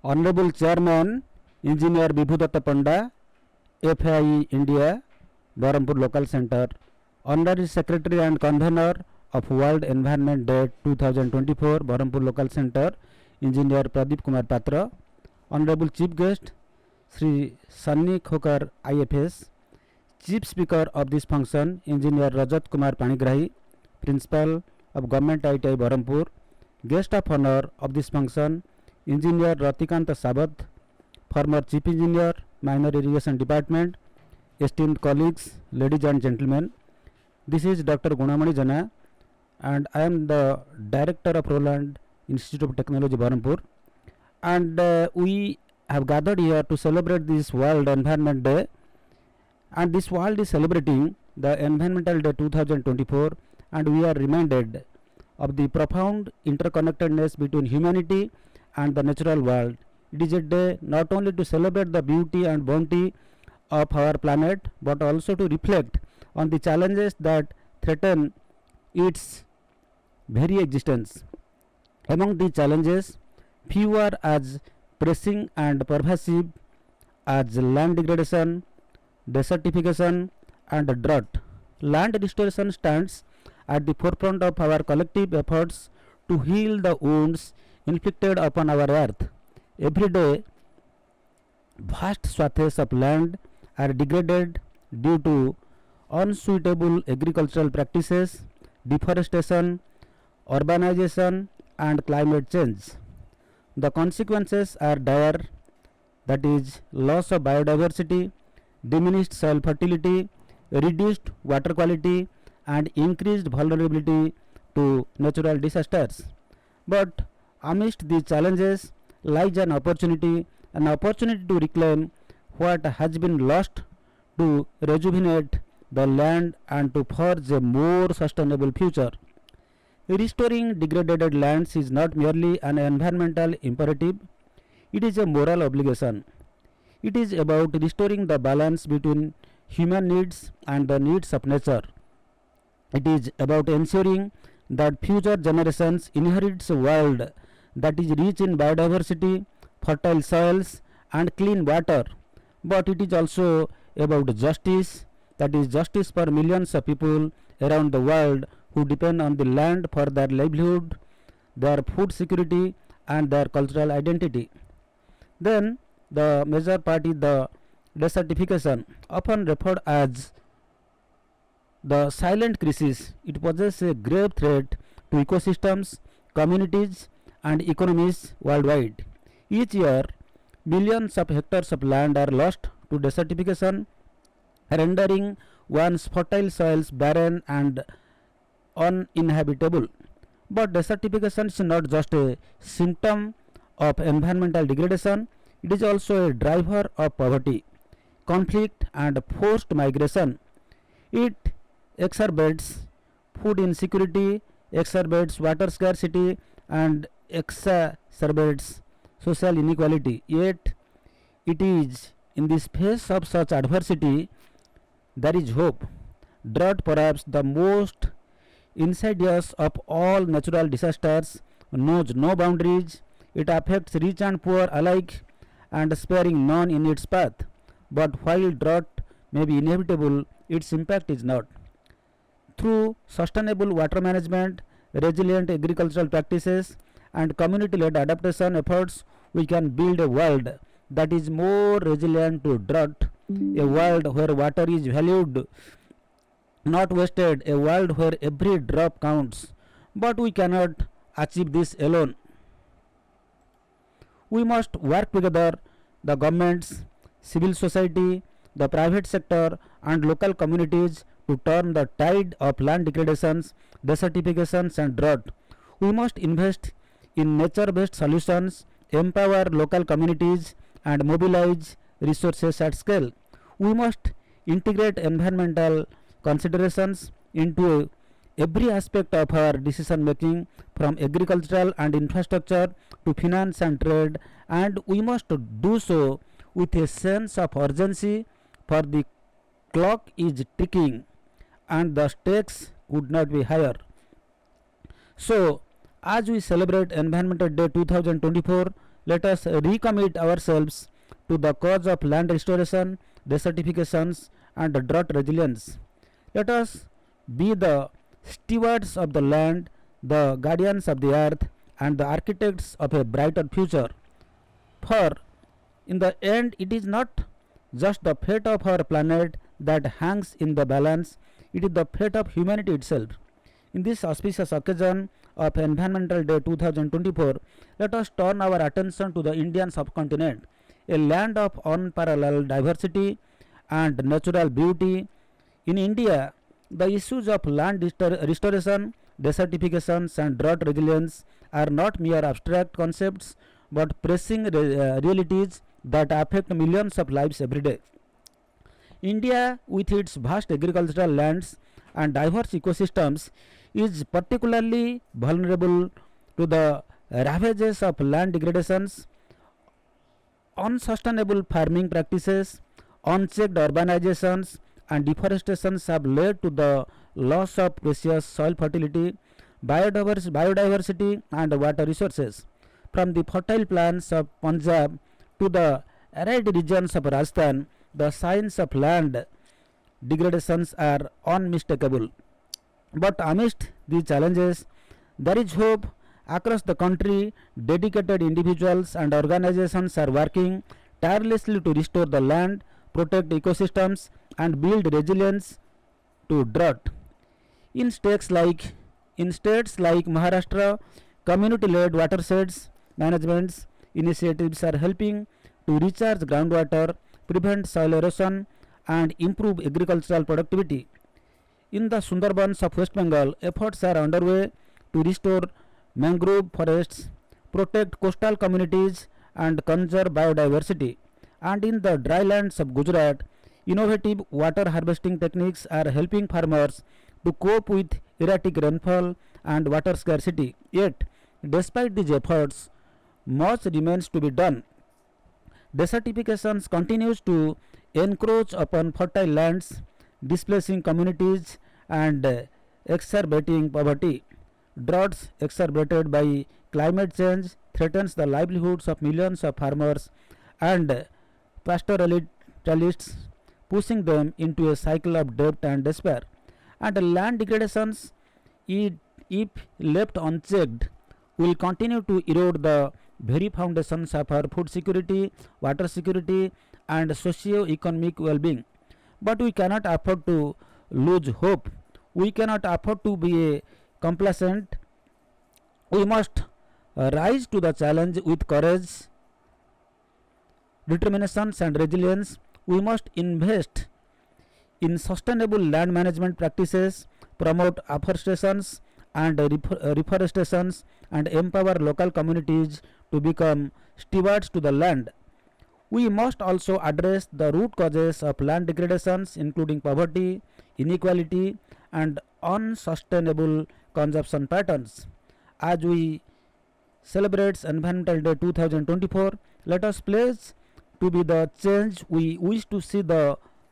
Honorable Chairman, Engineer Vibhudatta Panda, FAI India, Berhampur Local Center, Honorary Secretary and Convener of World Environment Day 2024, Berhampur Local Center, Engineer Pradeep Kumar Patra, Honorable Chief Guest, Sri Sunny Khokar IFS, Chief Speaker of this function, Engineer Rajat Kumar Panigrahi, Principal of Government ITI Berhampur, Guest of Honor of this function, Engineer Ratikant Sabath, former Chief Engineer, Minor Irrigation Department, esteemed colleagues, ladies and gentlemen. This is Dr. Gunamani Jana and I am the Director of Roland Institute of Technology Berhampur, and we have gathered here to celebrate this World Environment Day, and this world is celebrating the Environmental Day 2024, and we are reminded of the profound interconnectedness between humanity and the natural world. It is a day not only to celebrate the beauty and bounty of our planet, but also to reflect on the challenges that threaten its very existence. Among these challenges, few are as pressing and pervasive as land degradation, desertification, and drought. Land restoration stands at the forefront of our collective efforts to heal the wounds inflicted upon our earth. Every day, vast swathes of land are degraded due to unsuitable agricultural practices, deforestation, urbanization, and climate change. The consequences are dire, that is, loss of biodiversity, diminished soil fertility, reduced water quality, and increased vulnerability to natural disasters. But amidst these challenges lies an opportunity to reclaim what has been lost, to rejuvenate the land, and to forge a more sustainable future. Restoring degraded lands is not merely an environmental imperative, it is a moral obligation. It is about restoring the balance between human needs and the needs of nature. It is about ensuring that future generations inherit a world that is rich in biodiversity, fertile soils, and clean water. But it is also about justice, that is, justice for millions of people around the world who depend on the land for their livelihood, their food security, and their cultural identity. Then, the major part is the desertification, often referred as the silent crisis. It poses a grave threat to ecosystems, communities, and economies worldwide. Each year, millions of hectares of land are lost to desertification, rendering one's fertile soils barren and uninhabitable. But desertification is not just a symptom of environmental degradation, it is also a driver of poverty, conflict, and forced migration. It exacerbates food insecurity, exacerbates water scarcity, and exacerbates social inequality. Yet, it is in the face of such adversity there is hope. Drought, perhaps the most insidious of all natural disasters, knows no boundaries. It affects rich and poor alike, and sparing none in its path. But while drought may be inevitable, its impact is not. Through sustainable water management, resilient agricultural practices, and community led adaptation efforts, we can build a world that is more resilient to drought, a world where water is valued, not wasted, a world where every drop counts. But we cannot achieve this alone. We must work together, the governments, civil society, the private sector, and local communities, to turn the tide of land degradations, desertifications, and drought. We must invest in nature based solutions, empower local communities, and mobilize resources at scale. We must integrate environmental considerations into every aspect of our decision making, from agricultural and infrastructure to finance and trade, and we must do so with a sense of urgency, for the clock is ticking and the stakes could not be higher. So, as we celebrate Environmental Day 2024, Let us recommit ourselves to the cause of land restoration, desertifications, and drought resilience. Let us be the stewards of the land, the guardians of the earth, and the architects of a brighter future. For in the end, it is not just the fate of our planet that hangs in the balance, it is the fate of humanity itself. In this auspicious occasion of Environmental Day 2024, let us turn our attention to the Indian subcontinent, a land of unparalleled diversity and natural beauty. In India, the issues of land restoration, desertifications, and drought resilience are not mere abstract concepts but pressing realities that affect millions of lives every day. India, with its vast agricultural lands and diverse ecosystems, is particularly vulnerable to the ravages of land degradations, unsustainable farming practices, unchecked urbanizations, and deforestations have led to the loss of precious soil fertility, biodiversity, and water resources. From the fertile plains of Punjab to the arid regions of Rajasthan, the signs of land degradations are unmistakable. But amidst these challenges, there is hope. Across the country, dedicated individuals and organizations are working tirelessly to restore the land, protect ecosystems, and build resilience to drought. In states like Maharashtra, community-led watersheds management initiatives are helping to recharge groundwater, prevent soil erosion, and improve agricultural productivity. In the Sundarbans of West Bengal, efforts are underway to restore mangrove forests, protect coastal communities, and conserve biodiversity. And in the drylands of Gujarat, innovative water harvesting techniques are helping farmers to cope with erratic rainfall and water scarcity. Yet, despite these efforts, much remains to be done. Desertification continues to encroach upon fertile lands, displacing communities and exacerbating poverty. Droughts exacerbated by climate change threatens the livelihoods of millions of farmers and pastoralists, pushing them into a cycle of debt and despair. And land degradations, if left unchecked, will continue to erode the very foundations of our food security, water security, and socio-economic well-being. But we cannot afford to lose hope. We cannot afford to be complacent. We must rise to the challenge with courage, determination, and resilience. We must invest in sustainable land management practices, promote afforestations and reforestations, and empower local communities to become stewards to the land. We must also address the root causes of land degradations, including poverty, inequality, and unsustainable consumption patterns. As we celebrate Environmental Day 2024, let us pledge to be the change we wish to see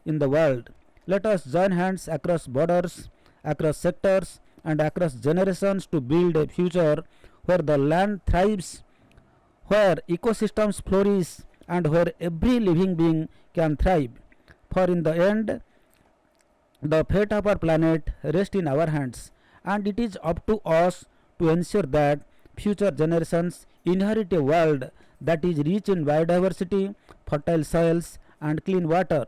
in the world. Let us join hands across borders, across sectors, and across generations to build a future where the land thrives, where ecosystems flourish, and where every living being can thrive. For in the end, the fate of our planet rests in our hands, and it is up to us to ensure that future generations inherit a world that is rich in biodiversity, fertile soils, and clean water.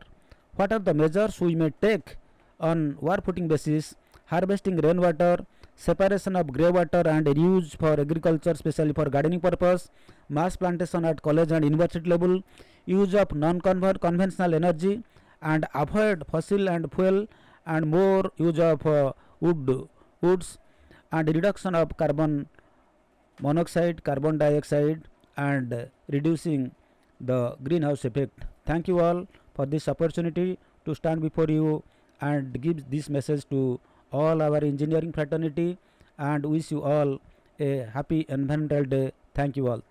What are the measures we may take on war footing basis? Harvesting rainwater, separation of grey water and reuse for agriculture, especially for gardening purpose, mass plantation at college and university level, use of non-conventional energy, and avoid fossil and fuel, and more use of woods, and reduction of carbon monoxide, carbon dioxide, and reducing the greenhouse effect. Thank you all for this opportunity to stand before you and give this message to all our engineering fraternity, and wish you all a happy Environmental Day. Thank you all.